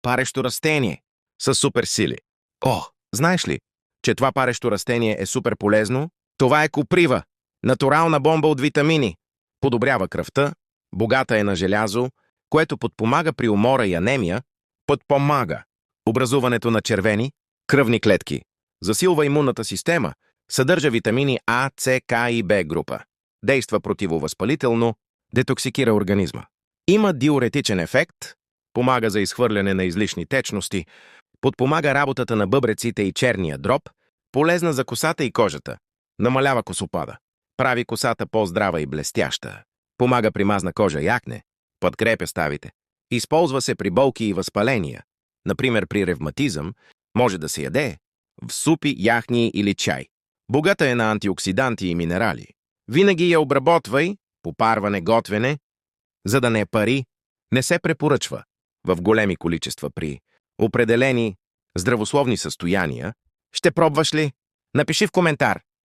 парещо растение с суперсили. О, знаеш ли, че това парещо растение е супер полезно? Това е коприва, натурална бомба от витамини. Подобрява кръвта, богата е на желязо, което подпомага при умора и анемия, подпомага образуването на червени кръвни клетки, засилва имунната система, съдържа витамини А, С, К и Б група, действа противовъзпалително, детоксикира организма. Има диуретичен ефект, помага за изхвърляне на излишни течности, подпомага работата на бъбреците и черния дроб, полезна за косата и кожата, намалява косопада, прави косата по-здрава и блестяща, помага при мазна кожа и акне, подкрепя ставите, използва се при болки и възпаления, например при ревматизъм, може да се яде в супи, яхни или чай. Богата е на антиоксиданти и минерали. Винаги я обработвай, попарване, готвене, за да не пари, не се препоръчва в големи количества при определени здравословни състояния. Ще пробваш ли? Напиши в коментар.